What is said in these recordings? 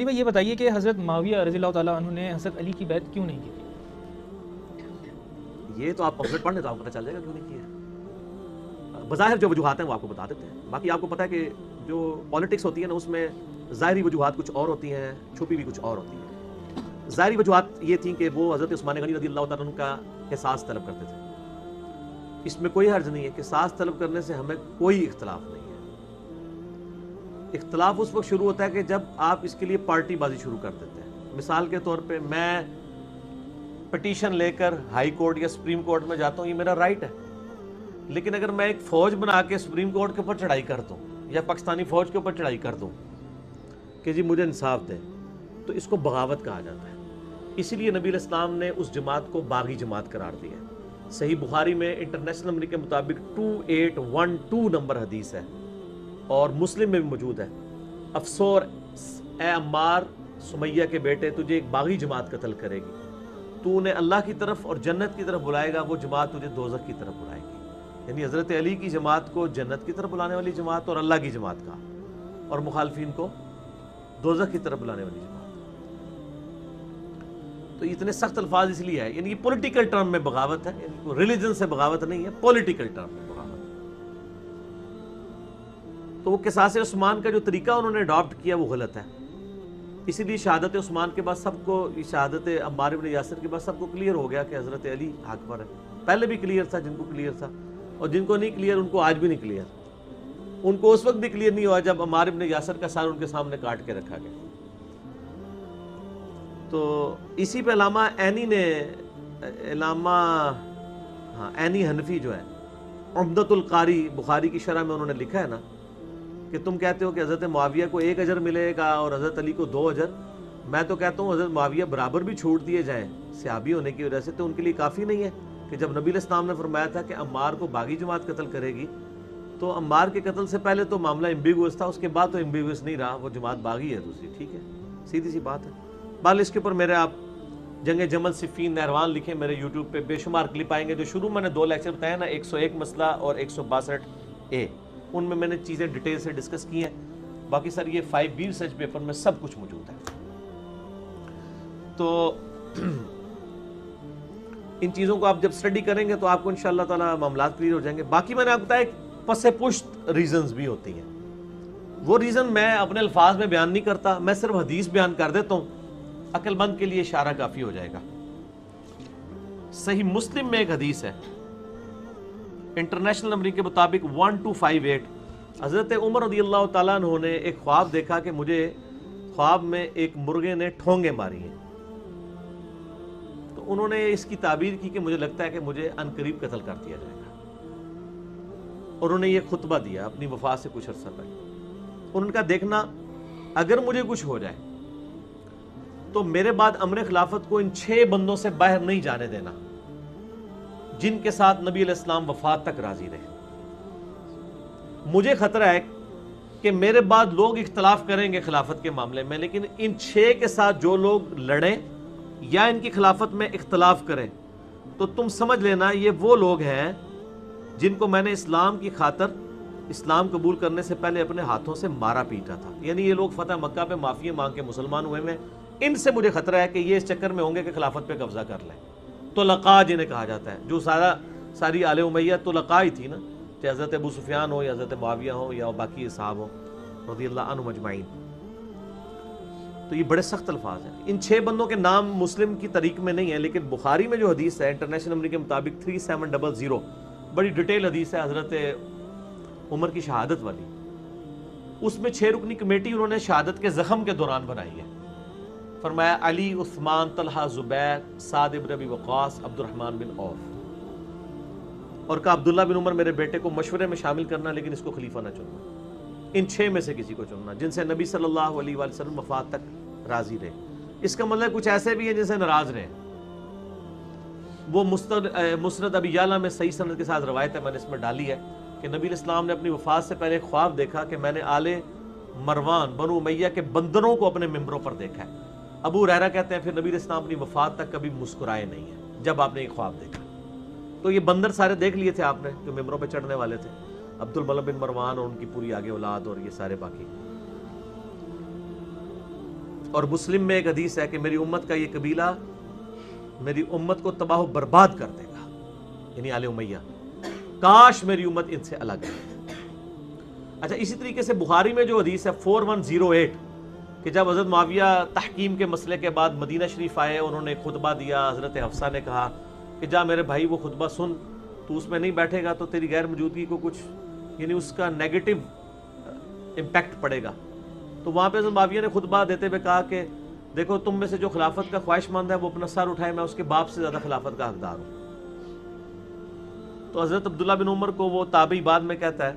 بھائی یہ بتائیے کہ حضرت معاویہ رضی اللہ تعالیٰ عنہ نے حضرت علی کی بیعت کیوں نہیں کی تھی؟ یہ تو آپ پمفلٹ پڑھ لیں تو آپ کو پتہ چل جائے گا کیوں نہیں کیا. بظاہر جو وجوہات ہیں وہ آپ کو بتا دیتے ہیں. باقی آپ کو پتہ ہے کہ جو پالیٹکس ہوتی ہے نا اس میں ظاہری وجوہات کچھ اور ہوتی ہیں، چھپی بھی کچھ اور ہوتی ہیں. ظاہری وجوہات یہ تھیں کہ وہ حضرت عثمان غنی رضی اللہ تعالیٰ عنہ کا قصاص طلب کرتے تھے. اس میں کوئی حرج نہیں ہے، قصاص طلب کرنے سے ہمیں کوئی اختلاف نہیں ہے. اختلاف اس وقت شروع ہوتا ہے کہ جب آپ اس کے لیے پارٹی بازی شروع کر دیتے ہیں. مثال کے طور پہ میں پٹیشن لے کر ہائی کورٹ یا سپریم کورٹ میں جاتا ہوں، یہ میرا رائٹ ہے. لیکن اگر میں ایک فوج بنا کے سپریم کورٹ کے اوپر چڑھائی کر دوں یا پاکستانی فوج کے اوپر چڑھائی کر دوں کہ جی مجھے انصاف دیں، تو اس کو بغاوت کہا جاتا ہے. اسی لیے نبی علیہ السلام نے اس جماعت کو باغی جماعت قرار دیا. صحیح بخاری میں انٹرنیشنل نمبر کے مطابق 2812 نمبر حدیث ہے اور مسلم میں بھی موجود ہے. افسور اے عمار، سمیہ کے بیٹے، تجھے ایک باغی جماعت قتل کرے گی. تو انہیں اللہ کی طرف اور جنت کی طرف بلائے گا، وہ جماعت تجھے دوزخ کی طرف بلائے گی. یعنی حضرت علی کی جماعت کو جنت کی طرف بلانے والی جماعت اور اللہ کی جماعت کا، اور مخالفین کو دوزخ کی طرف بلانے والی جماعت. تو اتنے سخت الفاظ اس لیے ہے، یعنی یہ پولیٹیکل ٹرم میں بغاوت ہے، یعنی ریلیجن سے بغاوت نہیں ہے، پولیٹیکل ٹرم میں بغاوت. تو وہ قصاص عثمان کا جو طریقہ انہوں نے اڈاپٹ کیا وہ غلط ہے. اسی لیے شہادت عثمان کے بعد سب کو، شہادت عمار بن یاسر کے بعد سب کو کلیئر ہو گیا کہ حضرت علی حق پر ہے. پہلے بھی کلیئر تھا جن کو کلیئر تھا، اور جن کو نہیں کلیئر ان کو آج بھی نہیں کلیئر. ان کو اس وقت بھی کلیئر نہیں ہوا جب عمار بن یاسر کا سر ان کے سامنے کاٹ کے رکھا گیا. تو اسی پہ علامہ عینی حنفی جو ہے، عمدۃ القاری بخاری کی شرح میں انہوں نے لکھا ہے نا کہ تم کہتے ہو کہ حضرت معاویہ کو 1 اجر ملے گا اور حضرت علی کو 2 اجر. میں تو کہتا ہوں حضرت معاویہ برابر بھی چھوڑ دیے جائیں صحابی ہونے کی وجہ سے تو ان کے لیے کافی نہیں ہے کہ جب نبی علیہ السلام نے فرمایا تھا کہ عمار کو باغی جماعت قتل کرے گی، تو عمار کے قتل سے پہلے تو معاملہ ایمبیگوس تھا، اس کے بعد تو ایمبیگوس نہیں رہا، وہ جماعت باغی ہے دوسری. ٹھیک ہے، سیدھی سی بات ہے. بال اس کے اوپر میرے آپ جنگ جمل صفین نہروان لکھیں، میرے یوٹیوب پہ بے شمار کلپ آئیں گے. جو شروع میں نے 2 لیکچر بتایا نا، 101 مسئلہ اور 162A، ان میں میں نے چیزیں ڈیٹیل سے ڈسکس کی ہیں. باقی سر یہ 5B ریسرچ پیپر میں سب کچھ موجود ہے. تو ان چیزوں کو آپ جب اسٹڈی کریں گے تو آپ کو انشاءاللہ تعالی معاملات کلیئر ہو جائیں گے. باقی میں نے آپ کو بتایا پس پشت ریزنز بھی ہوتی ہیں. وہ ریزن میں اپنے الفاظ میں بیان نہیں کرتا، میں صرف حدیث بیان کر دیتا ہوں. عقل مند کے لیے اشارہ کافی ہو جائے گا. صحیح مسلم میں ایک حدیث ہے انٹرنیشنل نمبر کے مطابق 1258. حضرت عمر رضی اللہ تعالیٰ عنہ نے ایک خواب دیکھا کہ مجھے خواب میں ایک مرغے نے ٹھونگے ماری ہیں. تو انہوں نے اس کی تعبیر کی کہ مجھے لگتا ہے کہ مجھے عنقریب قتل کر دیا جائے گا. اور انہوں نے یہ خطبہ دیا اپنی وفات سے کچھ عرصہ پہلے. ان کا دیکھنا اگر مجھے کچھ ہو جائے تو میرے بعد امر خلافت کو ان 6 بندوں سے باہر نہیں جانے دینا جن کے ساتھ نبی علیہ السلام وفات تک راضی رہے. مجھے خطرہ ہے کہ میرے بعد لوگ اختلاف کریں گے خلافت کے معاملے میں، لیکن ان 6 کے ساتھ جو لوگ لڑیں یا ان کی خلافت میں اختلاف کریں تو تم سمجھ لینا یہ وہ لوگ ہیں جن کو میں نے اسلام کی خاطر اسلام قبول کرنے سے پہلے اپنے ہاتھوں سے مارا پیٹا تھا. یعنی یہ لوگ فتح مکہ پہ معافی مانگ کے مسلمان ہوئے ہیں. ان سے مجھے خطرہ ہے کہ یہ اس چکر میں ہوں گے کہ خلافت پہ قبضہ کر لیں. طلقاء جنہیں کہا جاتا ہے، جو ساری آل امیہ طلقاء ہی تھی نا، چاہے حضرت ابو سفیان ہو یا حضرت معاویہ ہو یا باقی اصحاب ہو رضی اللہ عنہم اجمعین. تو یہ بڑے سخت الفاظ ہیں. ان 6 بندوں کے نام مسلم کی تاریخ میں نہیں ہے، لیکن بخاری میں جو حدیث ہے انٹرنیشنل نمبر کے مطابق 3700، بڑی ڈیٹیل حدیث ہے حضرت عمر کی شہادت والی. اس میں 6 رکنی کمیٹی انہوں نے شہادت کے زخم کے دوران بنائی ہے. فرمایا علی، عثمان، طلحہ، زبیر، سعد بن ابی وقاص، عبد الرحمن بن عوف، اور کہا عبداللہ بن عمر میرے بیٹے کو مشورے میں شامل کرنا لیکن اس کو خلیفہ نہ چننا. ان 6 میں سے کسی کو چننا جن سے نبی صلی اللہ علیہ وآلہ وسلم وفات تک راضی رہے. اس کا مطلب کچھ ایسے بھی ہیں جن سے ناراض رہے. وہ مسند ابی یعلا میں صحیح سند کے ساتھ روایت ہے، میں نے اس میں ڈالی ہے کہ نبی علیہ السلام نے اپنی وفات سے پہلے خواب دیکھا کہ میں نے آل مروان بنو امیہ کے بندروں کو اپنے ممبروں پر دیکھا ہے. ابو ہریرہ کہتے ہیں پھر نبی علیہ السلام اپنی وفات تک کبھی مسکرائے نہیں ہیں جب آپ نے یہ خواب دیکھا. تو یہ بندر سارے دیکھ لیے تھے آپ نے جو ممبروں پہ چڑھنے والے تھے، عبد الملک بن مروان اور ان کی پوری آگے اولاد اور یہ سارے باقی. اور مسلم میں ایک حدیث ہے کہ میری امت کا یہ قبیلہ میری امت کو تباہ و برباد کر دے گا، یعنی آل امیہ، کاش میری امت ان سے الگ ہے۔ اچھا، اسی طریقے سے بخاری میں جو حدیث ہے 4108 کہ جب حضرت معاویہ تحکیم کے مسئلے کے بعد مدینہ شریف آئے، انہوں نے خطبہ دیا، حضرت حفصہ نے کہا کہ جا میرے بھائی وہ خطبہ سن، تو اس میں نہیں بیٹھے گا تو تیری غیر موجودگی کو کچھ یعنی اس کا نیگیٹو امپیکٹ پڑے گا۔ تو وہاں پہ حضرت معاویہ نے خطبہ دیتے ہوئے کہا کہ دیکھو تم میں سے جو خلافت کا خواہش مند ہے وہ اپنا سر اٹھائے، میں اس کے باپ سے زیادہ خلافت کا حقدار ہوں۔ تو حضرت عبداللہ بن عمر کو وہ تابعی بعد میں کہتا ہے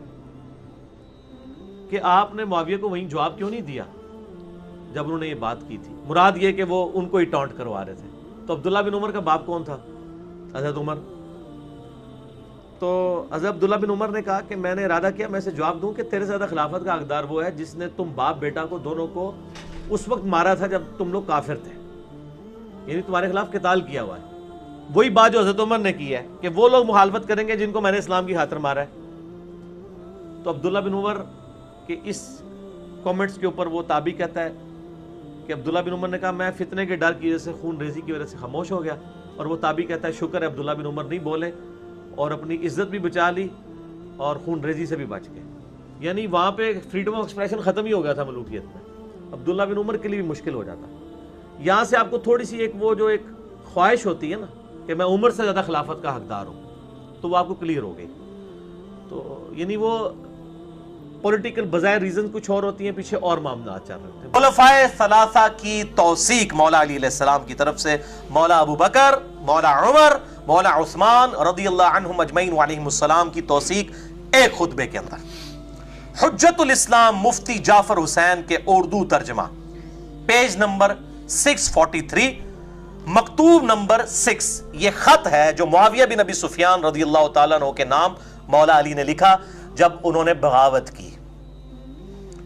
کہ آپ نے معاویہ کو وہیں جواب کیوں نہیں دیا جب انہوں نے یہ بات کی تھی؟ مراد یہ کہ وہ ان کو ہی ٹانٹ کروا رہے تھے۔ تو عبداللہ بن عمر کا باپ کون تھا؟ حضرت عمر۔ تو حضرت عبداللہ بن عمر نے کہا کہ میں نے ارادہ کیا میں اسے جواب دوں کہ تیرے سے زیادہ خلافت کا حقدار وہ ہے جس نے تم باپ بیٹا کو دونوں کو اس وقت مارا تھا جب تم لوگ کافر تھے، یعنی تمہارے خلاف قتال کیا ہوا ہے۔ وہی بات جو حضرت عمر نے کی ہے کہ وہ لوگ مخالفت کریں گے جن کو میں نے اسلام کی خاطر مارا ہے۔ تو عبداللہ بن عمر کے اس کامنٹس کے اوپر وہ تابعی کہتا ہے کہ عبداللہ بن عمر نے کہا میں فتنے کے ڈر کی وجہ سے، خون ریزی کی وجہ سے خاموش ہو گیا، اور وہ تابعی کہتا ہے شکر ہے عبداللہ بن عمر نہیں بولے اور اپنی عزت بھی بچا لی اور خون ریزی سے بھی بچ گئے۔ یعنی وہاں پہ فریڈم آف ایکسپریشن ختم ہی ہو گیا تھا ملوکیت میں، عبداللہ بن عمر کے لیے بھی مشکل ہو جاتا۔ یہاں سے آپ کو تھوڑی سی ایک وہ جو ایک خواہش ہوتی ہے نا کہ میں عمر سے زیادہ خلافت کا حقدار ہوں، تو وہ آپ کو کلیئر ہو گئی۔ تو یعنی وہ پولیٹیکل بظاہر ریزن کچھ اور ہوتی ہیں، پیچھے اور معاملات چل رہے ہیں۔ خلفائے ثلاثہ کی توثیق مولا علی علیہ السلام کی طرف سے مولا ابو بکر، مولا عمر، مولا عثمان رضی اللہ عنہم اجمعین وعلیہم السلام کی توثیق ایک خطبے کے اندر۔ حجت الاسلام مفتی جعفر حسین کے اردو ترجمہ، پیج نمبر 643، مکتوب نمبر 6۔ یہ خط ہے جو معاویہ بن ابی سفیان رضی اللہ تعالیٰ عنہ کے نام مولا علی نے لکھا جب انہوں نے بغاوت کی۔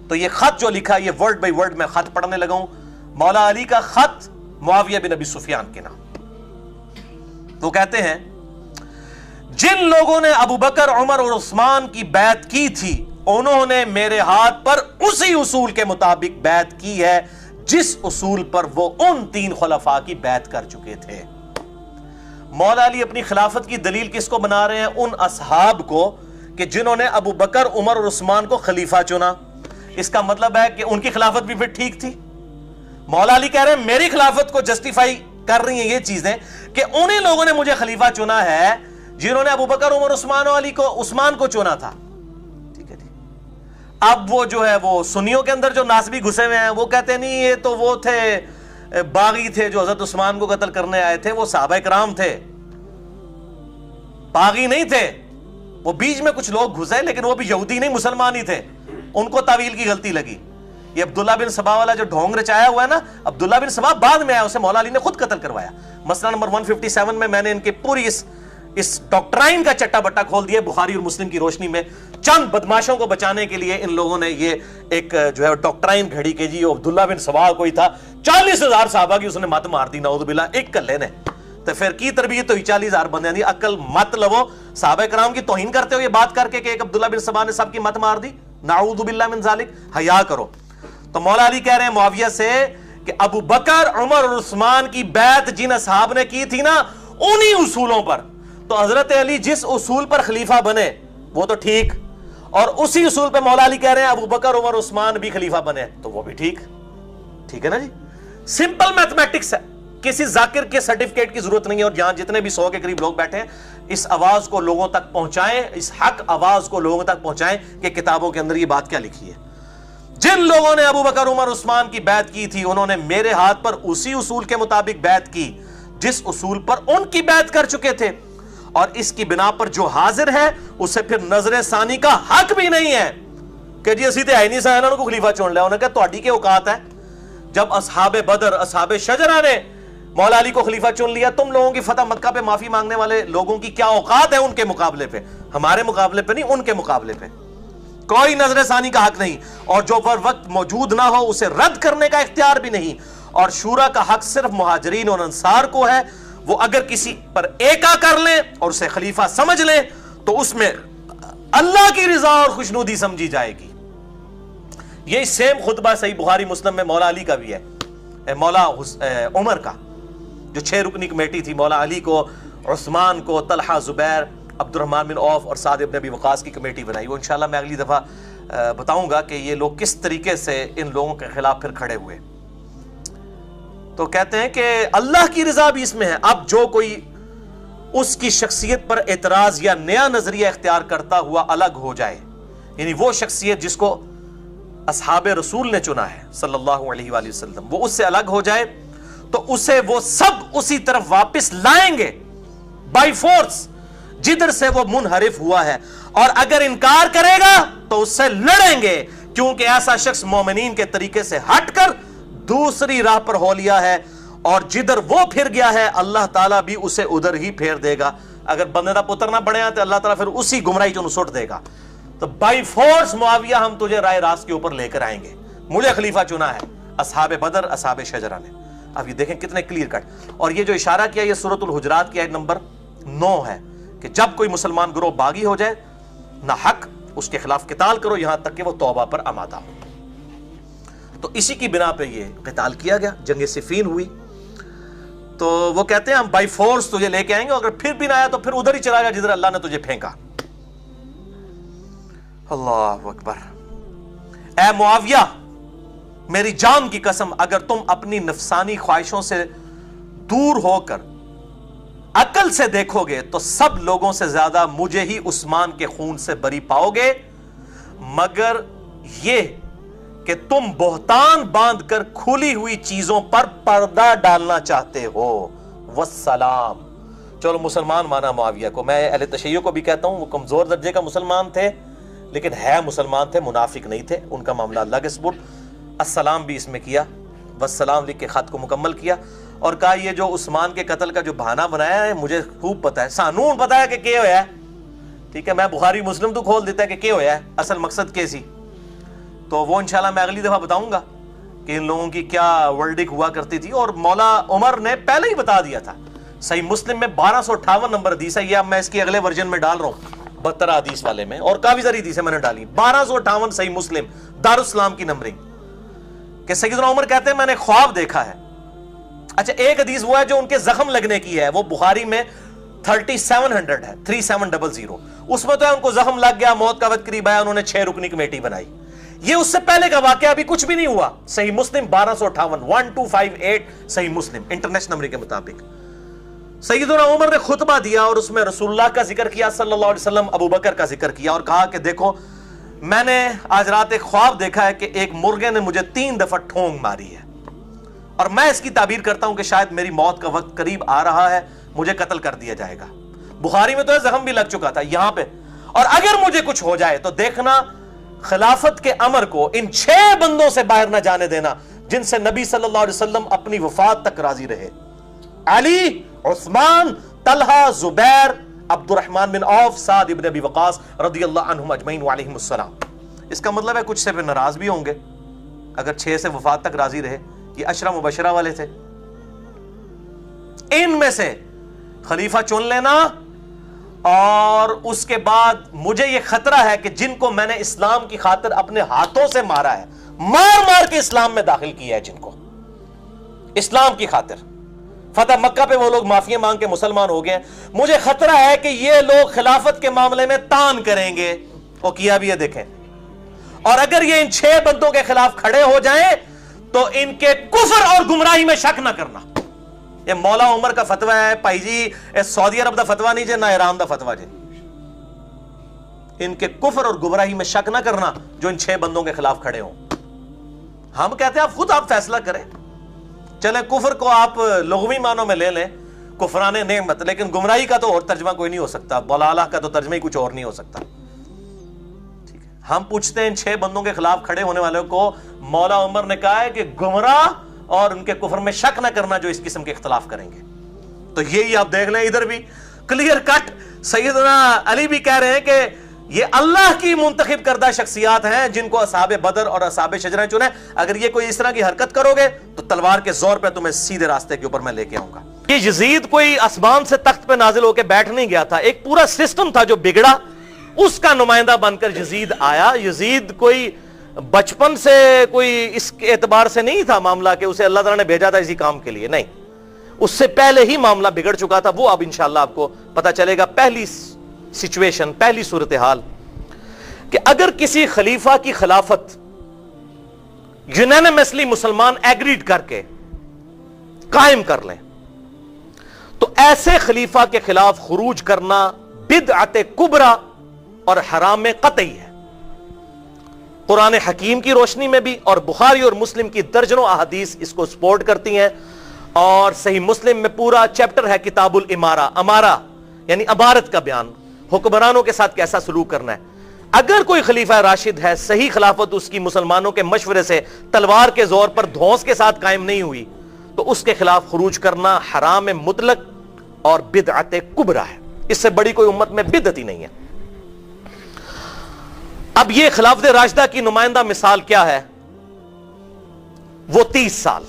تو یہ خط جو لکھا، یہ ورڈ بائی ورڈ میں خط پڑھنے لگا ہوں، مولا علی کا خط معاویہ بن ابی سفیان کے نام۔ وہ کہتے ہیں جن لوگوں نے ابو بکر، عمر اور عثمان کی بیعت کی تھی انہوں نے میرے ہاتھ پر اسی اصول کے مطابق بیعت کی ہے جس اصول پر وہ ان تین خلفاء کی بیعت کر چکے تھے۔ مولا علی اپنی خلافت کی دلیل کس کو بنا رہے ہیں؟ ان اصحاب کو کہ جنہوں نے ابو بکر، عمر اور عثمان کو خلیفہ چنا۔ اس کا مطلب ہے کہ ان کی خلافت بھی پھر ٹھیک تھی۔ مولا علی کہہ رہے ہیں میری خلافت کو جسٹیفائی کر رہی ہیں یہ چیزیں کہ انہی لوگوں نے مجھے خلیفہ چنا ہے جنہوں نے ابو بکر، عمر، عثمان کو چنا تھا۔ ٹھیک ہے جی۔ اب وہ جو ہے وہ سنیوں کے اندر جو ناسبی گھسے ہوئے ہیں وہ کہتے ہیں نہیں یہ تو وہ تھے باغی تھے جو حضرت عثمان کو قتل کرنے آئے تھے، وہ صحابہ کرام تھے، باغی نہیں تھے، وہ بیچ میں کچھ لوگ گھسے لیکن وہ بھی یہودی نہیں مسلمان ہی تھے، ان کو تعویل کی غلطی لگی۔ یہ عبداللہ بن سبا والا جو ڈھونگ رچایا ہوا ہے نا، عبداللہ بن سبا بعد میں آیا، اسے مولا علی نے خود قتل کروایا۔ مسئلہ نمبر 157 میں نے ان کے پوری اس ڈاکٹرائن کا چٹا بٹا کھول دیا بخاری اور مسلم کی روشنی میں۔ چند بدماشوں کو بچانے کے لیے ان لوگوں نے یہ ایک جو ہے ڈاکٹرائن گھڑی کہ جی عبداللہ بن سبا کوئی تھا، 40,000 صحابہ کی اس نے مت مار دی، نعوذ باللہ، ایک کلے نے۔ تو پھر کی تربیت تو 40,000 بندے دی، عقل مت لو، صحابہ کرام کی توہین کرتے ہو یہ بات کر کے کہ ایک عبداللہ بن سبا نے سب کی مت مار دی، نعوذ باللہ من ذالک، حیا کرو۔ تو مولا علی کہہ رہے ہیں معاویہ سے کہ ابو بکر، عمر اور عثمان کی بیعت جن اصحاب نے کی تھی نا انہی اصولوں پر، تو حضرت علی جس اصول پر خلیفہ بنے وہ تو ٹھیک، اور اسی اصول پہ مولا علی کہہ رہے ہیں ابو بکر، عمر، عثمان بھی خلیفہ بنے تو وہ بھی ٹھیک۔ ٹھیک ہے نا جی، سمپل میتھمیٹکس ہے، کسی ذاکر کے سرٹیفکیٹ کی ضرورت نہیں ہے۔ اور جہاں جتنے بھی 100 کے قریب لوگ بیٹھے ہیں، اس آواز کو لوگوں تک پہنچائیں، اس حق آواز کو لوگوں تک پہنچائیں کہ کتابوں کے اندر یہ بات کیا لکھی ہے۔ جن لوگوں نے ابو بکر، عمر، عثمان کی بیعت کی تھی انہوں نے میرے ہاتھ پر اسی اصول کے مطابق بیعت کی جس اصول پر ان کی بیعت کر چکے تھے، اور اس کی بنا پر جو حاضر ہے اسے پھر نظر ثانی کا حق بھی نہیں ہے کہ جی اسی تے ہے نہیں سا انہوں کو خلیفہ چن لیا۔ انہوں نے کہا تہاڈی کے اوقات ہے؟ جب اصحاب بدر، اصحاب شجرہ نے مولا علی کو خلیفہ چن لیا، تم لوگوں کی فتح مکہ پہ معافی مانگنے والے لوگوں کی کیا اوقات ہے ان کے مقابلے پہ؟ ہمارے مقابلے پہ نہیں، ان کے مقابلے پہ کوئی نظر ثانی کا حق نہیں، اور جو پر وقت موجود نہ ہو اسے رد کرنے کا اختیار بھی نہیں۔ اور شورا کا حق صرف مہاجرین اور انصار کو ہے، وہ اگر کسی پر ایکا کر لیں اور اسے خلیفہ سمجھ لیں تو اس میں اللہ کی رضا اور خوشنودی سمجھی جائے گی۔ یہ سیم خطبہ صحیح بخاری مسلم میں مولا علی کا بھی ہے مولا عمر کا جو 6 رکنی کمیٹی تھی، مولا علی کو، عثمان کو، طلحہ، زبیر، عبد الرحمن بن عوف اور سعد بن ابی وقاص کی کمیٹی بنائی. وہ انشاءاللہ میں اگلی دفعہ بتاؤں گا کہ یہ لوگ کس طریقے سے ان لوگوں کے خلاف پھر کھڑے ہوئے. تو کہتے ہیں کہ اللہ کی رضا بھی اس میں ہے. اب جو کوئی اس کی شخصیت پر اعتراض یا نیا نظریہ اختیار کرتا ہوا الگ ہو جائے، یعنی وہ شخصیت جس کو اصحاب رسول نے چنا ہے صلی اللہ علیہ وآلہ وسلم، وہ اس سے الگ ہو جائے تو اسے وہ سب اسی طرف واپس لائیں گے بائی فورس جدھر سے وہ منحرف ہوا ہے، اور اگر انکار کرے گا تو اس سے لڑیں گے، کیونکہ ایسا شخص مومنین کے طریقے سے ہٹ کر دوسری راہ پر ہو لیا ہے، اور جدھر وہ پھر گیا ہے اللہ تعالیٰ بھی اسے ادھر ہی پھیر دے گا. اگر بندے دا پتر نہ بنیا تو اللہ تعالیٰ پھر اسی گمراہی چوں سٹ دے گا. تو بائی فورس معاویہ ہم تجھے رائے راست کے اوپر لے کر آئیں گے، مجھے خلیفہ چنا ہے اصحاب بدر، اصحاب شجرہ نے. اب یہ دیکھیں کتنے کلیئر کٹ. اور یہ جو اشارہ کیا یہ سورۃ الحجرات کی آیت نمبر 9 ہے کہ جب کوئی مسلمان گروہ باغی ہو جائے نہ حق اس کے خلاف قتال کرو یہاں تک کہ وہ توبہ پر آمادہ ہو. تو اسی کی بنا پہ یہ قتال کیا گیا، جنگ صفین ہوئی. تو وہ کہتے ہیں ہم بائی فورس تجھے لے کے آئیں گے، اگر پھر بھی نہ آیا تو پھر ادھر ہی چلا جا جدھر اللہ نے تجھے پھینکا. اللہ اکبر. اے معاویہ میری جان کی قسم اگر تم اپنی نفسانی خواہشوں سے دور ہو کر عقل سے دیکھو گے تو سب لوگوں سے زیادہ مجھے ہی عثمان کے خون سے بری پاؤ گے، مگر یہ کہ تم بہتان باندھ کر کھلی ہوئی چیزوں پر پردہ ڈالنا چاہتے ہو. والسلام. چلو مسلمان مانا معاویہ کو. میں اہل تشیع کو بھی کہتا ہوں وہ کمزور درجے کا مسلمان تھے لیکن ہے مسلمان تھے، منافق نہیں تھے. ان کا معاملہ اللہ کے سپرد. السلام بھی اس میں کیا، والسلام لکھ کے خط کو مکمل کیا اور کہا یہ جو عثمان کے قتل کا جو بہانہ بنایا ہے مجھے خوب پتا ہے، سانون پتا ہے کہ کیا ہوا ہے. ٹھیک ہے، میں بخاری مسلم تو کھول دیتا ہے کہ کیا ہوا ہے، اصل مقصد کیسی. تو وہ انشاءاللہ میں اگلی دفعہ بتاؤں گا کہ ان لوگوں کی کیا ورڈک ہوا کرتی تھی. اور مولا عمر نے پہلے ہی بتا دیا تھا. صحیح مسلم میں 1258 نمبر حدیث ہے، یہ اب میں اس کی اگلے ورژن میں ڈال رہا ہوں 72 حدیث والے میں، اور کافی ساری حدیثیں میں نے ڈالی. 1258 صحیح مسلم دارالسلام کی نمبرنگ کہ سیدنا عمر کہتے ہیں میں نے خواب دیکھا ہے. اچھا ایک حدیث وہ ہے جو ان کے زخم لگنے کی ہے، وہ بخاری میں 3700 ہے، 3700. اس میں تو ہے ان کو زخم لگ گیا، موت کا وقت قریب آیا، انہوں نے 6 رکنی کمیٹی بنائی. یہ اس سے پہلے کا واقعہ ابھی کچھ بھی نہیں ہوا. صحیح مسلم 1258 1258 صحیح مسلم انٹرنیشنل نمبر کے مطابق. سیدنا عمر نے خطبہ دیا اور اس میں رسول اللہ کا ذکر کیا صلی اللہ علیہ وسلم، ابو بکر کا ذکر کیا اور کہا کہ دیکھو میں نے آج رات ایک خواب دیکھا ہے کہ ایک مرغے نے مجھے 3 دفعہ ٹھونگ ماری ہے، اور میں اس کی تعبیر کرتا ہوں کہ شاید میری موت کا وقت قریب آ رہا ہے، مجھے قتل کر دیا جائے گا. بخاری میں تو زخم بھی لگ چکا تھا یہاں پہ. اور اگر مجھے کچھ ہو جائے تو دیکھنا خلافت کے امر کو ان 6 بندوں سے باہر نہ جانے دینا جن سے نبی صلی اللہ علیہ وسلم اپنی وفات تک راضی رہے. علی، عثمان، طلحہ، زبیر، عبد الرحمن بن عوف، سعد بن ابی وقاص رضی اللہ عنہم اجمعین وعلیہم السلام. اس کا مطلب ہے کچھ سے پھر ناراض بھی ہوں گے اگر 6 سے وفات تک راضی رہے. یہ عشرہ مبشرہ والے تھے. ان میں سے خلیفہ چن لینا، اور اس کے بعد مجھے یہ خطرہ ہے کہ جن کو میں نے اسلام کی خاطر اپنے ہاتھوں سے مارا ہے، مار مار کے اسلام میں داخل کیا ہے، جن کو اسلام کی خاطر فتح مکہ پہ وہ لوگ معافی مانگ کے مسلمان ہو گئے، مجھے خطرہ ہے کہ یہ لوگ خلافت کے معاملے میں تان کریں گے. وہ کیا بھی ہے دیکھیں. اور اگر یہ ان 6 بندوں کے خلاف کھڑے ہو جائیں تو ان کے کفر اور گمراہی میں شک نہ کرنا. یہ مولا عمر کا فتویٰ ہے بھائی جی، سعودی عرب دا فتویٰ نہیں جی، نہ ایران دا فتویٰ جی. ان کے کفر اور گمراہی میں شک نہ کرنا جو ان 6 بندوں کے خلاف کھڑے ہوں. ہم کہتے ہیں آپ فیصلہ کریں. چلیں کفر کو آپ لغوی معنوں میں لے لیں، کفران نعمت، لیکن گمراہی کا تو اور ترجمہ کوئی نہیں ہو سکتا، ضلالہ کا تو ترجمہ ہی کچھ اور نہیں ہو سکتا. ٹھیک ہے، ہم پوچھتے ہیں ان 6 بندوں کے خلاف کھڑے ہونے والوں کو مولا عمر نے کہا ہے کہ گمراہ اور ان کے کفر میں شک نہ کرنا جو اس قسم کے اختلاف کریں گے. تو یہی آپ دیکھ لیں ادھر بھی کلیئر کٹ سیدنا علی بھی کہہ رہے ہیں کہ یہ اللہ کی منتخب کردہ شخصیات ہیں جن کو اصحاب بدر اور اصحاب شجرہ چنے. اگر یہ کوئی اس طرح کی حرکت کرو گے تو تلوار کے زور پہ تمہیں سیدھے راستے کے اوپر میں لے کے آؤں گا. یہ یزید کوئی آسمان سے تخت پہ نازل ہو کے بیٹھ نہیں گیا تھا، ایک پورا سسٹم تھا جو بگڑا، اس کا نمائندہ بن کر یزید آیا. یزید کوئی بچپن سے کوئی اس کے اعتبار سے نہیں تھا معاملہ کہ اسے اللہ تعالیٰ نے بھیجا تھا اسی کام کے لیے، نہیں، اس سے پہلے ہی معاملہ بگڑ چکا تھا. وہ اب انشاءاللہ آپ کو پتا چلے گا. پہلی سچویشن، پہلی صورتحال کہ اگر کسی خلیفہ کی خلافت یونینمسلی مسلمان ایگریڈ کر کے قائم کر لیں تو ایسے خلیفہ کے خلاف خروج کرنا بدعت کبرا اور حرام قطعی ہے. قرآن حکیم کی روشنی میں بھی اور بخاری اور مسلم کی درجنوں احادیث اس کو سپورٹ کرتی ہیں، اور صحیح مسلم میں پورا چیپٹر ہے کتاب الامارہ، امارہ یعنی امارت کا بیان، حکمرانوں کے ساتھ کیسا سلوک کرنا ہے. اگر کوئی خلیفہ راشد ہے، صحیح خلافت اس کی مسلمانوں کے مشورے سے تلوار کے زور پر دھونس کے ساتھ قائم نہیں ہوئی تو اس کے خلاف خروج کرنا حرام مطلق اور بدعت کبرا ہے. اس سے بڑی کوئی امت میں بدعت ہی نہیں ہے. اب یہ خلافت راشدہ کی نمائندہ مثال کیا ہے؟ وہ 30 سال.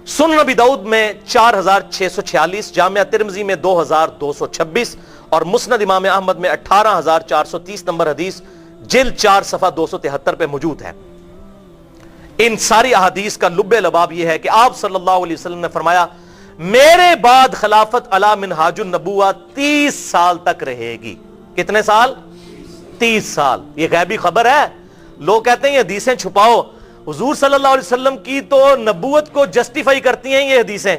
سنن نبی داؤد میں 4646، جامعہ ترمذی میں 2226 اور مسند امام احمد میں 18430 نمبر حدیث جلد 4 صفحہ 273 پہ موجود ہے. ان ساری احادیث کا لب لباب یہ ہے کہ آپ صلی اللہ علیہ وسلم نے فرمایا میرے بعد خلافت علی منہاج النبوہ 30 سال تک رہے گی. کتنے سال؟ 30 سال. یہ غیبی خبر ہے. لوگ کہتے ہیں یہ حدیثیں چھپاؤ. حضور صلی اللہ علیہ وسلم کی تو نبوت کو جسٹیفائی کرتی ہیں یہ حدیثیں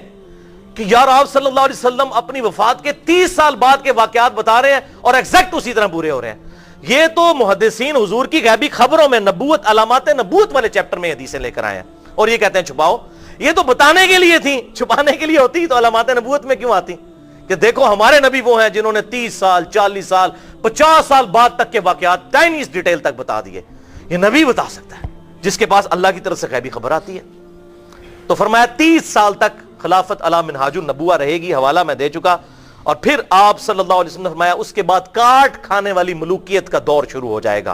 کہ یار آپ صلی اللہ علیہ وسلم اپنی وفات کے 30 سال بعد کے واقعات بتا رہے ہیں اور ایگزیکٹ اسی طرح پورے ہو رہے ہیں. یہ تو محدثین حضور کی غیبی خبروں میں نبوت، علامات نبوت والے چیپٹر میں حدیثیں لے کر آئے ہیں اور یہ کہتے ہیں چھپاؤ. یہ تو بتانے کے لیے تھی، چھپانے کے لیے ہوتی تو علامات نبوت میں کیوں آتی کہ دیکھو ہمارے نبی وہ ہیں جنہوں نے 30 سال 40 سال 50 سال بعد تک کے واقعات ٹائنیز ڈیٹیل تک بتا دیے. یہ نبی بتا سکتا ہے جس کے پاس اللہ کی طرف سے غیبی خبر آتی ہے. تو فرمایا 30 سال تک خلافت علی منہاج النبوہ رہے گی. حوالہ میں دے چکا. اور پھر آپ صلی اللہ علیہ وسلم نے فرمایا اس کے بعد کاٹ کھانے والی ملوکیت کا دور شروع ہو جائے گا،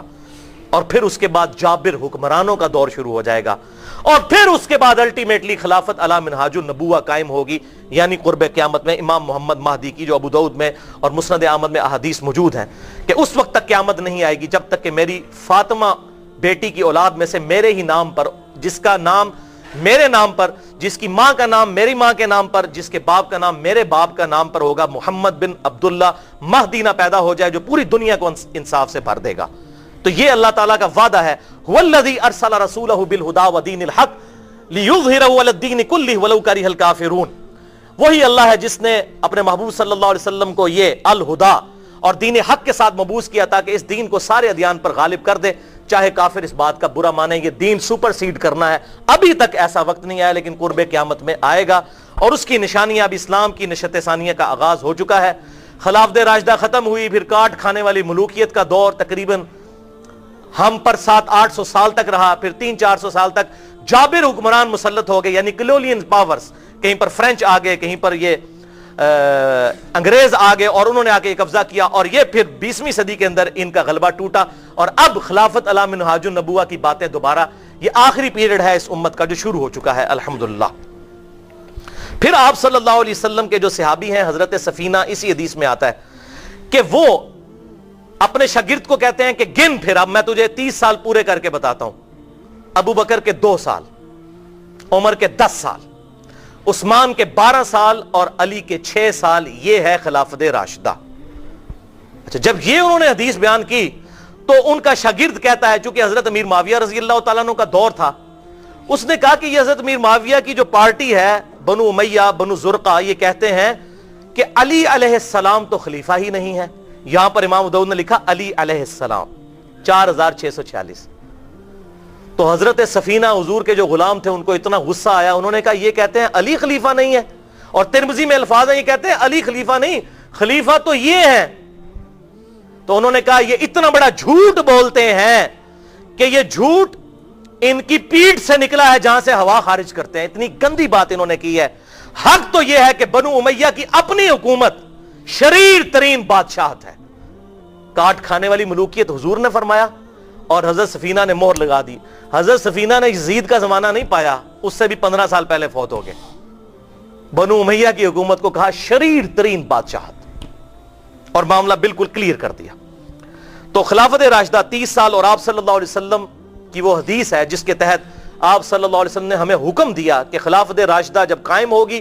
اور پھر اس کے بعد جابر حکمرانوں کا دور شروع ہو جائے گا، اور پھر اس کے بعد الٹیمیٹلی خلافت علی منہاج النبوہ قائم ہوگی، یعنی قرب قیامت میں امام محمد مہدی کی جو ابو داؤد میں اور مسند احمد میں احادیث موجود ہیں کہ اس وقت تک قیامت نہیں آئے گی جب تک کہ میری فاطمہ بیٹی کی اولاد میں سے میرے ہی نام پر، جس کا نام میرے نام پر، جس کی ماں کا نام میری ماں کے نام پر، جس کے باپ کا نام میرے باپ کا نام پر ہوگا، محمد بن عبداللہ مہدی نہ پیدا ہو جائے جو پوری دنیا کو انصاف سے بھر دے گا. تو یہ اللہ تعالیٰ کا وعدہ ہے هو الذی ارسل رسولہ بالہدی ودین الحق لیظہرہ علی الدین کلہ ولو کرہ الکافرون. وہی اللہ ہے جس نے اپنے محبوب صلی اللہ علیہ وسلم کو یہ الہدا اور دین حق کے ساتھ مبعوث کیا تاکہ اس دین کو سارے ادیان پر غالب کر دے، چاہے کافر اس بات کا برا مانے. یہ دین سپر سیڈ کرنا ہے. ابھی تک ایسا وقت نہیں آیا لیکن قرب قیامت میں آئے گا، اور اس کی نشانیاں اب اسلام کی نشت ثانیہ کا آغاز ہو چکا ہے. خلافت راشدہ ختم ہوئی، پھر کاٹ کھانے والی ملوکیت کا دور تقریباً ہم پر 700-800 سال تک رہا. پھر 300-400 سال تک جابر حکمران مسلط ہو گئے، یعنی کلولین پاورز. کہیں پر فرینچ آ گئے، کہیں پر یہ انگریز آ گئے اور انہوں نے آ کے قبضہ کیا، اور یہ پھر 20ویں صدی کے اندر ان کا غلبہ ٹوٹا. اور اب خلافت علی منہاج النبوہ کی باتیں دوبارہ، یہ آخری پیریڈ ہے اس امت کا جو شروع ہو چکا ہے الحمدللہ. پھر آپ صلی اللہ علیہ وسلم کے جو صحابی ہیں حضرت سفینہ، اسی حدیث میں آتا ہے کہ وہ اپنے شاگرد کو کہتے ہیں کہ گن پھر، اب میں تجھے 30 سال پورے کر کے بتاتا ہوں. ابو بکر کے 2 سال، عمر کے 10 سال، عثمان کے 12 سال اور علی کے 6 سال. یہ ہے خلافت راشدہ. اچھا، جب یہ انہوں نے حدیث بیان کی تو ان کا شاگرد کہتا ہے، چونکہ حضرت امیر معاویہ رضی اللہ تعالیٰ عنہ کا دور تھا، اس نے کہا کہ یہ حضرت امیر معاویہ کی جو پارٹی ہے بنو امیہ بنو زرقہ، یہ کہتے ہیں کہ علی علیہ السلام تو خلیفہ ہی نہیں ہے. یہاں پر امام داؤد نے لکھا علی علیہ السلام 4646. تو حضرت سفینہ حضور کے جو غلام تھے ان کو اتنا غصہ آیا، انہوں نے کہا یہ کہتے ہیں علی خلیفہ نہیں ہے، اور ترمذی میں الفاظ ہیں یہ کہتے ہیں علی خلیفہ نہیں، خلیفہ تو یہ ہے. تو انہوں نے کہا یہ اتنا بڑا جھوٹ بولتے ہیں کہ یہ جھوٹ ان کی پیٹھ سے نکلا ہے جہاں سے ہوا خارج کرتے ہیں. اتنی گندی بات انہوں نے کی ہے. حق تو یہ ہے کہ بنو امیہ کی اپنی حکومت شریر ترین بادشاہت ہے. کاٹ کھانے والی ملوکیت حضور نے فرمایا اور حضرت سفینہ نے مہر لگا دی. حضرت سفینہ نے یزید کا زمانہ نہیں پایا، اس سے بھی 15 سال پہلے فوت ہو گئے. بنو امیہ کی حکومت کو کہا شریر ترین بادشاہت، اور معاملہ بالکل کلیئر کر دیا. تو خلافت راشدہ 30 سال اور آپ صلی اللہ علیہ وسلم کی وہ حدیث ہے جس کے تحت آپ صلی اللہ علیہ وسلم نے ہمیں حکم دیا کہ خلافت راشدہ جب قائم ہوگی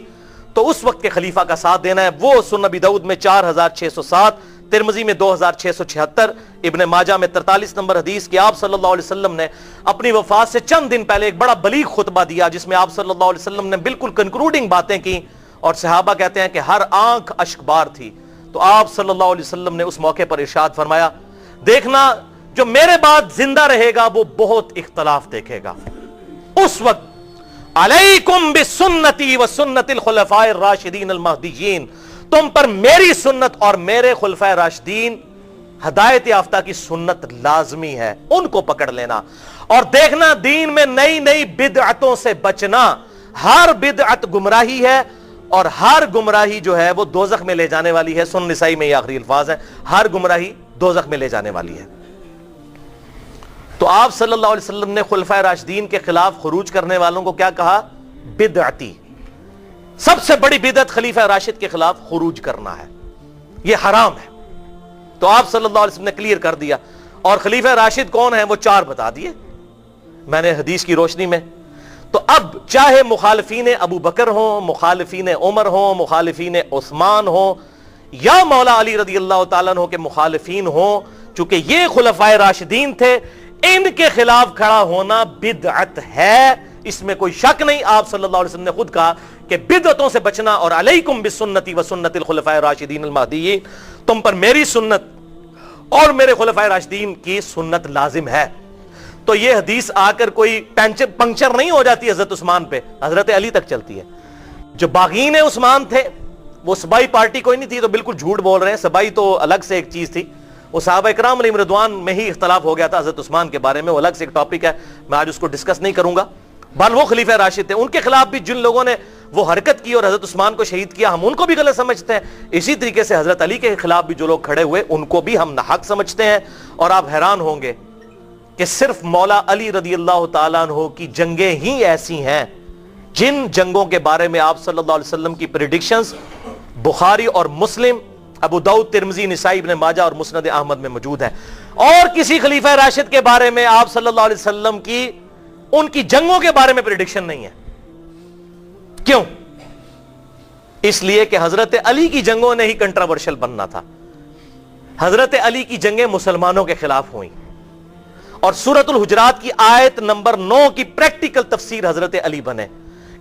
تو اس وقت کے خلیفہ کا ساتھ دینا ہے. وہ سنن ابی داؤد میں 4607، ترمذی میں 2676، ابن ماجہ میں 43 نمبر حدیث کہ آپ صلی اللہ علیہ وسلم نے اپنی وفات سے چند دن پہلے ایک بڑا بلیغ خطبہ دیا جس میں آپ صلی اللہ علیہ وسلم نے بالکل کنکلوڈنگ باتیں کی، اور صحابہ کہتے ہیں کہ ہر آنکھ اشک بار تھی. تو آپ صلی اللہ علیہ وسلم نے اس موقع پر ارشاد فرمایا، دیکھنا جو میرے بعد زندہ رہے گا وہ بہت اختلاف دیکھے گا. اس وقت علیکم بسنتی و سنت الخلفاء الراشدین المہدیین، تم پر میری سنت اور میرے خلفاء راشدین ہدایت یافتہ کی سنت لازمی ہے، ان کو پکڑ لینا. اور دیکھنا دین میں نئی نئی بدعتوں سے بچنا. ہر بدعت گمراہی ہے اور ہر گمراہی جو ہے وہ دوزخ میں لے جانے والی ہے. سنن نسائی میں یہ آخری الفاظ ہیں، ہر گمراہی دوزخ میں لے جانے والی ہے. تو آپ صلی اللہ علیہ وسلم نے خلفائے راشدین کے خلاف خروج کرنے والوں کو کیا کہا؟ بدعتی. سب سے بڑی بدعت خلیفہ راشد کے خلاف خروج کرنا ہے، یہ حرام ہے. تو آپ صلی اللہ علیہ وسلم نے کلیئر کر دیا. اور خلیفہ راشد کون ہیں وہ 4 بتا دیے میں نے حدیث کی روشنی میں. تو اب چاہے مخالفین ابو بکر ہوں، مخالفین عمر ہوں، مخالفین عثمان ہوں، یا مولا علی رضی اللہ تعالیٰ عنہ کے مخالفین ہوں، چونکہ یہ خلفائے راشدین تھے، ان کے خلاف کھڑا ہونا بدعت ہے، اس میں کوئی شک نہیں. آپ صلی اللہ علیہ وسلم نے خود کہا کہ بدعتوں سے بچنا، اور علیکم بسنتی و سنت الخلفاء الراشدین المہدیین، تم پر میری سنت اور میرے خلفائے راشدین کی سنت لازم ہے. تو یہ حدیث آ کر کوئی پنکچر نہیں ہو جاتی حضرت عثمان پہ، حضرت علی تک چلتی ہے. جو باغین عثمان تھے وہ سبائی پارٹی کوئی نہیں تھی، تو بالکل جھوٹ بول رہے ہیں. سبائی تو الگ سے ایک چیز تھی، وہ صحابہ اکرام علیہم رضوان میں ہی اختلاف ہو گیا تھا حضرت عثمان کے بارے میں، وہ الگ سے ایک ٹاپک ہے، میں آج اس کو ڈسکس نہیں کروں گا. بل وہ خلیفہ راشد تھے، ان کے خلاف بھی جن لوگوں نے وہ حرکت کی اور حضرت عثمان کو شہید کیا، ہم ان کو بھی غلط سمجھتے ہیں. اسی طریقے سے حضرت علی کے خلاف بھی جو لوگ کھڑے ہوئے ان کو بھی ہم ناحق سمجھتے ہیں. اور آپ حیران ہوں گے کہ صرف مولا علی رضی اللہ تعالیٰ عنہ کی جنگیں ہی ایسی ہیں جن جنگوں کے بارے میں آپ صلی اللہ علیہ وسلم کی پریڈکشنز بخاری اور مسلم، ابو داؤد، ترمذی، نسائی، ابن ماجہ اور مسند احمد میں موجود ہے. اور کسی خلیفہ راشد کے بارے میں آپ صلی اللہ علیہ وسلم کی ان کی جنگوں کے بارے میں پریڈکشن نہیں ہے. کیوں؟ اس لیے کہ حضرت علی کی جنگوں نے ہی کنٹراورشل بننا تھا. حضرت علی کی جنگیں مسلمانوں کے خلاف ہوئیں، اور سورۃ الحجرات کی آیت نمبر 9 کی پریکٹیکل تفسیر حضرت علی بنے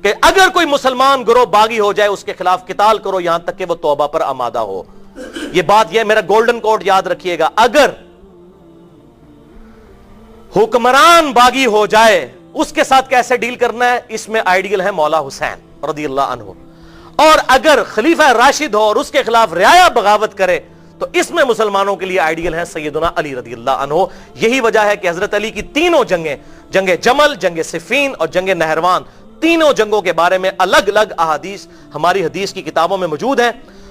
کہ اگر کوئی مسلمان گروہ باغی ہو جائے اس کے خلاف قتال کرو یہاں تک کہ وہ توبہ پر آمادہ ہو. یہ بات، یہ میرا گولڈن کوڈ یاد رکھیے گا. اگر حکمران باغی ہو جائے اس کے ساتھ کیسے ڈیل کرنا ہے، اس میں آئیڈیل ہے مولا حسین رضی اللہ عنہ. اور اگر خلیفہ راشد ہو اور اس کے خلاف رعایا بغاوت کرے تو اس میں مسلمانوں کے لیے آئیڈیل ہے سیدنا علی رضی اللہ عنہ. یہی وجہ ہے کہ حضرت علی کی تینوں جنگیں، جنگ جمل، جنگ صفین اور جنگ نہروان، تینوں جنگوں کے بارے میں الگ الگ احادیث ہماری حدیث کی کتابوں میں موجود ہیں.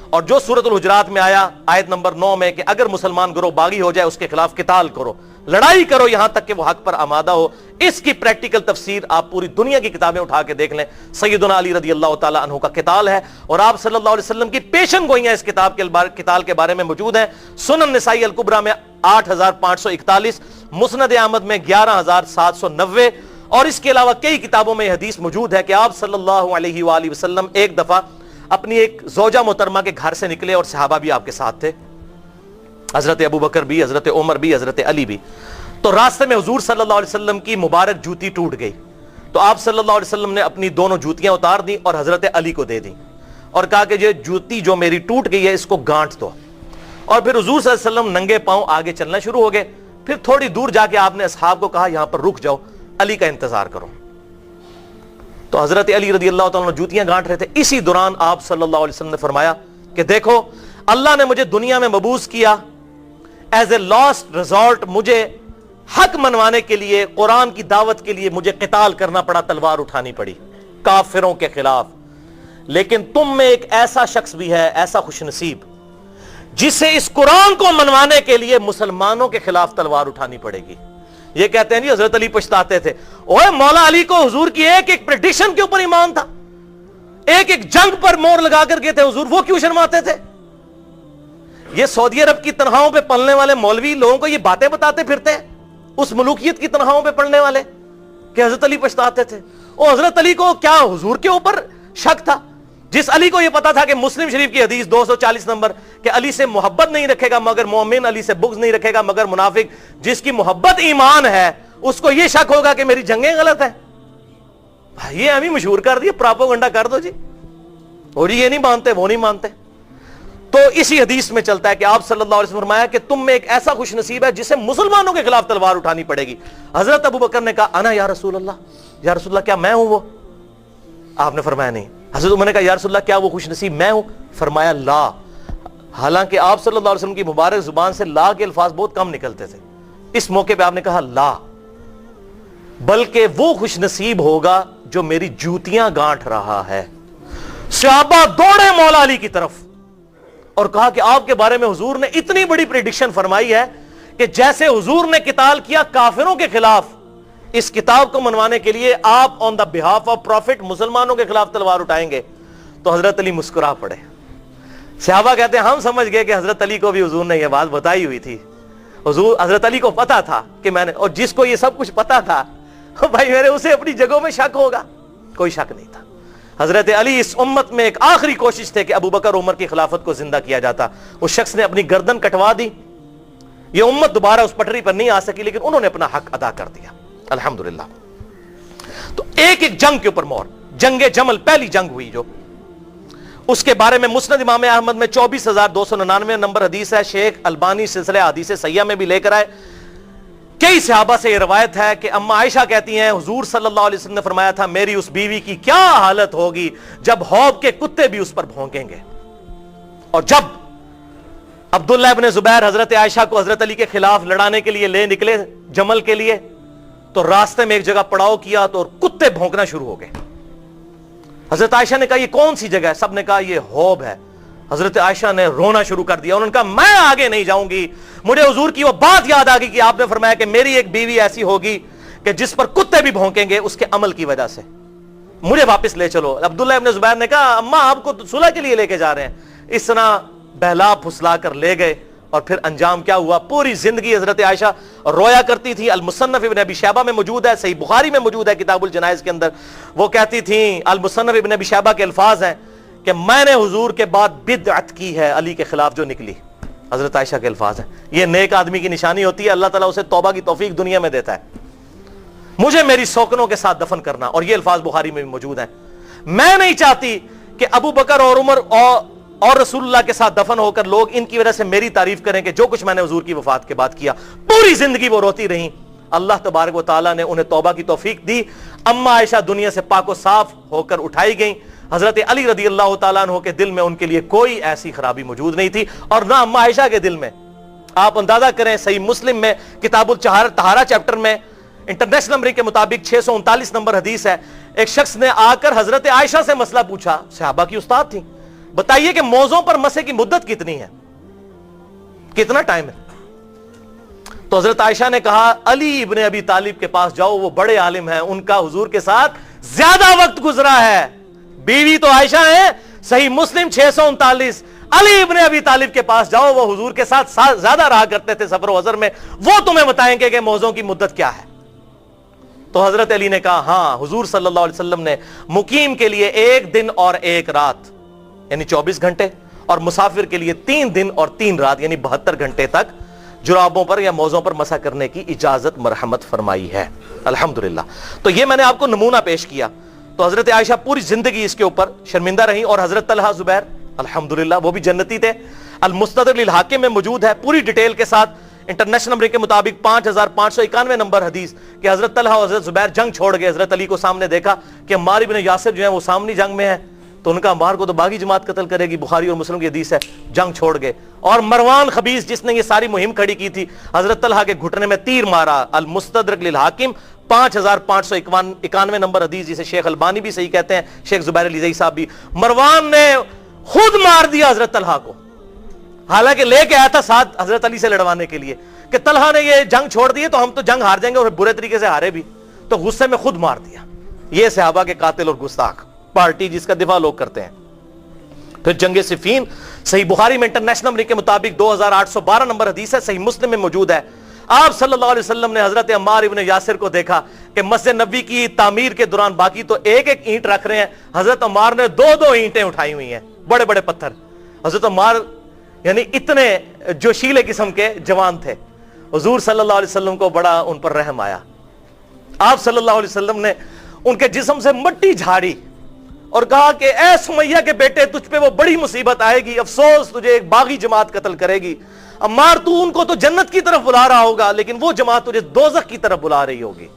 اور جو سورۃ الحجرات میں آیا آیت نمبر 9 میں کہ اگر مسلمان گروہ باغی ہو جائے اس کے خلاف قتال کرو، لڑائی کرو یہاں تک کہ وہ حق پر آمادہ ہو، اس کی پریکٹیکل تفسیر آپ پوری دنیا کی کتابیں اٹھا کے دیکھ لیں، سیدنا علی رضی اللہ تعالیٰ عنہ کا قتال ہے. اور آپ صلی اللہ علیہ وسلم کی پیشن گوئیاں اس کتاب کے قتال کے بارے میں موجود ہیں. سنن نسائی الکبریٰ میں 8541، مسند احمد میں 11790، اور اس کے علاوہ کئی کتابوں میں یہ حدیث موجود ہے کہ آپ صلی اللہ علیہ وآلہ وسلم ایک دفعہ اپنی ایک زوجہ محترمہ کے گھر سے نکلے اور صحابہ بھی آپ کے ساتھ تھے، حضرت ابو بکر بھی، حضرت عمر بھی، حضرت علی بھی. تو راستے میں حضور صلی اللہ علیہ وسلم کی مبارک جوتی ٹوٹ گئی، تو آپ صلی اللہ علیہ وسلم نے اپنی دونوں جوتیاں اتار دیں اور حضرت علی کو دے دیں اور کہا کہ یہ جوتی جو میری ٹوٹ گئی ہے اس کو گانٹھ دو. اور پھر حضور صلی اللہ علیہ وسلم ننگے پاؤں آگے چلنا شروع ہو گئے. پھر تھوڑی دور جا کے آپ نے اصحاب کو کہا یہاں پر رک جاؤ، علی کا انتظار کرو. تو حضرت علی رضی اللہ تعالیٰ عنہ جوتیاں گانٹ رہے تھے. اسی دوران آپ صلی اللہ علیہ وسلم نے فرمایا کہ دیکھو اللہ نے مجھے دنیا میں مبعوث کیا ایز اے لاسٹ ریزورٹ، مجھے حق منوانے کے لیے، قرآن کی دعوت کے لیے مجھے قتال کرنا پڑا، تلوار اٹھانی پڑی کافروں کے خلاف. لیکن تم میں ایک ایسا شخص بھی ہے، ایسا خوش نصیب، جسے اس قرآن کو منوانے کے لیے مسلمانوں کے خلاف تلوار اٹھانی پڑے گی. یہ کہتے ہیں جی حضرت علی پچھتاتے تھے، اوے مولا علی کو حضور کی ایک ایک پریڈکشن کے اوپر ایمان تھا، ایک ایک جنگ پر مور لگا کر گئے تھے حضور، وہ کیوں شرماتے تھے؟ یہ سعودی عرب کی تنخواہوں پہ پلنے والے مولوی لوگوں کو یہ باتیں بتاتے پھرتے ہیں اس ملوکیت کی تنخواہوں پہ پڑھنے والے کہ حضرت علی پچھتاتے تھے. اور حضرت علی کو کیا حضور کے اوپر شک تھا؟ جس علی کو یہ پتا تھا کہ مسلم شریف کی حدیث 240 نمبر کہ علی سے محبت نہیں رکھے گا مگر مومن, علی سے بغض نہیں رکھے گا مگر منافق, جس کی محبت ایمان ہے اس کو یہ شک ہوگا کہ میری جنگیں غلط ہیں. یہ ہمیں مشہور کر دیا, پراپوگنڈا کر دو جی, اور یہ نہیں مانتے وہ نہیں مانتے. تو اسی حدیث میں چلتا ہے کہ آپ صلی اللہ علیہ وسلم فرمایا کہ تم میں ایک ایسا خوش نصیب ہے جسے مسلمانوں کے خلاف تلوار اٹھانی پڑے گی. حضرت ابو بکر نے کہا انا یا رسول اللہ, یا رسول اللہ کیا میں ہوں وہ؟ آپ نے فرمایا نہیں. حضرت عمر نے کہا یا رسول اللہ کیا وہ خوش نصیب میں ہوں؟ فرمایا لا. حالانکہ آپ صلی اللہ علیہ وسلم کی مبارک زبان سے لا کے الفاظ بہت کم نکلتے تھے, اس موقع پہ آپ نے کہا لا, بلکہ وہ خوش نصیب ہوگا جو میری جوتیاں گانٹھ رہا ہے. صحابہ دوڑے مولا علی کی طرف اور کہا کہ آپ کے بارے میں حضور نے اتنی بڑی پریڈکشن فرمائی ہے کہ جیسے حضور نے قتال کیا کافروں کے خلاف, اس کتاب کو منوانے کے لیے آپ آن دا بہاف آف پروفٹ مسلمانوں کے خلاف تلوار اٹھائیں گے. تو حضرت علی مسکرا پڑے. صحابہ کہتے ہیں ہم سمجھ گئے کہ حضرت علی کو بھی حضور نے یہ بات بتائی ہوئی تھی. حضرت علی کو پتا تھا کہ میں نے, اور جس کو یہ سب کچھ پتا تھا بھائی میرے اسے اپنی جگہوں میں شک ہوگا, کوئی شک نہیں تھا. حضرت علی اس امت میں ایک آخری کوشش تھے کہ ابو بکر عمر کی خلافت کو زندہ کیا جاتا. اس شخص نے اپنی گردن کٹوا دی, یہ امت دوبارہ اس پٹری پر نہیں آ سکی, لیکن انہوں نے اپنا حق ادا کر دیا الحمدللہ. تو ایک ایک جنگ کے اوپر مور, جنگ جمل پہلی جنگ ہوئی جو, اس کے بارے میں مسند امام احمد میں 24,299 نمبر حدیث ہے. شیخ البانی سلسلہ حدیث صحیحہ میں بھی لے کر آئے. کئی صحابہ سے یہ روایت ہے کہ اما عائشہ کہتی ہیں حضور صلی اللہ علیہ وسلم نے فرمایا تھا میری اس بیوی کی کیا حالت ہوگی جب حوض کے کتے بھی اس پر بھونکیں گے. اور جب عبداللہ ابن زبیر حضرت عائشہ کو حضرت علی کے خلاف لڑانے کے لیے لے نکلے جمل کے لیے, تو راستے میں ایک جگہ پڑاؤ کیا تو کتے بھونکنا شروع ہو گئے. حضرت عائشہ نے کہا یہ کون سی جگہ ہے؟ سب نے کہا یہ حوض ہے. حضرت عائشہ نے رونا شروع کر دیا, انہوں نے کہا میں آگے نہیں جاؤں گی. مجھے حضور کی وہ بات یاد آ گئی کہ آپ نے فرمایا کہ میری ایک بیوی ایسی ہوگی کہ جس پر کتے بھی بھونکیں گے اس کے عمل کی وجہ سے, مجھے واپس لے چلو. عبداللہ ابن زبیر نے کہا اماں آپ کو صلح کے لیے لے کے جا رہے ہیں. اس طرح بہلا پھسلا کر لے گئے. اور پھر انجام کیا ہوا؟ پوری زندگی حضرت عائشہ رویا کرتی تھی. المصنف ابن ابی شیبہ میں موجود ہے, صحیح بخاری میں موجود ہے کتاب الجنائز کے اندر. وہ کہتی تھیں, المصنف ابن ابی شیبہ کے الفاظ ہیں کہ میں نے حضور کے بعد بدعت کی ہے علی کے خلاف جو نکلی. حضرت عائشہ کے الفاظ ہیں. یہ نیک آدمی کی نشانی ہوتی ہے, اللہ تعالیٰ اسے توبہ کی توفیق دنیا میں دیتا ہے. مجھے میری سوکنوں کے ساتھ دفن کرنا, اور یہ الفاظ بخاری میں بھی موجود ہیں. میں نہیں چاہتی کہ ابو بکر اور عمر اور رسول اللہ کے ساتھ دفن ہو کر لوگ ان کی وجہ سے میری تعریف کریں کہ جو کچھ میں نے حضور کی وفات کے بعد کیا. پوری زندگی وہ روتی رہیں. اللہ تبارک و تعالیٰ نے انہیں توبہ کی توفیق دی. اما عائشہ دنیا سے پاک و صاف ہو کر اٹھائی گئیں. حضرت علی رضی اللہ تعالیٰ عنہ کے دل میں ان کے لیے کوئی ایسی خرابی موجود نہیں تھی, اور نہ اما عائشہ کے دل میں. آپ اندازہ کریں, صحیح مسلم میں کتاب الطہارہ چیپٹر میں انٹرنیشنل نمبر کے مطابق 639 نمبر حدیث ہے. ایک شخص نے آ کر حضرت عائشہ سے مسئلہ پوچھا, صحابہ کی استاد تھی, بتائیے کہ موزوں پر مسح کی مدت کتنی ہے, کتنا ٹائم ہے؟ تو حضرت عائشہ نے کہا علی ابن ابی طالب کے پاس جاؤ, وہ بڑے عالم ہیں, ان کا حضور کے ساتھ زیادہ وقت گزرا ہے. بیوی تو عائشہ ہے, صحیح مسلم 639. علی ابن ابی طالب کے پاس جاؤ, وہ حضور کے ساتھ زیادہ رہا کرتے تھے سفر و حضر میں, وہ تمہیں بتائیں گے کہ موزوں کی مدت کیا ہے. تو حضرت علی نے کہا ہاں, حضور صلی اللہ علیہ وسلم نے مقیم کے لیے 1 دن اور 1 رات یعنی 24 گھنٹے, اور مسافر کے لیے 3 دن اور 3 رات یعنی 72 گھنٹے تک جرابوں پر یا موزوں پر مسح کرنے کی اجازت مرحمت فرمائی ہے الحمدللہ. تو یہ میں نے آپ کو نمونہ پیش کیا. تو حضرت عائشہ پوری زندگی اس کے اوپر شرمندہ رہیں, اور حضرت طلحہ زبیر الحمدللہ وہ بھی جنتی تھے. المستدرک للحاکم میں موجود ہے پوری ڈیٹیل کے ساتھ انٹرنیشنل نمبر کے مطابق 5591 نمبر حدیث کہ حضرت طلحہ اور حضرت زبیر جنگ چھوڑ گئے. حضرت علی کو سامنے دیکھا کہ عمار ابن یاسر جو ہیں وہ سامنے جنگ میں ہیں, تو ان کا عمار کو تو باغی جماعت قتل کرے گی, بخاری اور مسلم کی حدیث ہے. جنگ چھوڑ گئے, اور مروان خبیث جس نے یہ ساری مہم کھڑی کی تھی, حضرت طلحہ کے گھٹنے میں تیر مارا. المستدرک للحاکم 5591 نمبر حدیث, جسے شیخ البانی بھی صحیح کہتے ہیں, شیخ زبیر علی زئی صاحب بھی. مروان نے خود مار دیا حضرت طلحہ کو, حالانکہ لے کے آیا تھا ساتھ حضرت علی سے لڑوانے کے لیے کہ طلحہ نے یہ جنگ چھوڑ دی تو ہم تو جنگ ہار جائیں گے, اور برے طریقے سے ہارے بھی, تو غصے میں خود مار دیا. یہ صحابہ کے قاتل اور گستاخ پارٹی جس کا دفاع لوگ کرتے ہیں. پھر جنگ صفین صحیح بخاری میں انٹرنیشنل نمبر کے مطابق 2812 نمبر حدیث ہے, صحیح مسلم میں موجود ہے. آپ صلی اللہ علیہ وسلم نے حضرت عمار ابن یاسر کو دیکھا کہ مسجد نبی کی تعمیر کے دوران باقی تو ایک ایک اینٹ رکھ رہے ہیں، حضرت عمار نے دو دو اینٹیں اٹھائی ہوئی ہیں، بڑے بڑے پتھر۔ حضرت عمار یعنی اتنے جوشیلے قسم کے جوان تھے، حضور صلی اللہ علیہ وسلم کو بڑا ان پر رحم آیا۔ آپ صلی اللہ علیہ وسلم نے ان کے جسم سے مٹی جھاڑی اور کہا کہ اے سمیہ کے بیٹے، تجھ پہ وہ بڑی مصیبت آئے گی، افسوس تجھے ایک باغی جماعت قتل کرے گی۔ عمار تو ان کو تو جنت کی طرف بلا رہا ہوگا، لیکن وہ جماعت تجھے دوزخ کی طرف بلا رہی ہوگی۔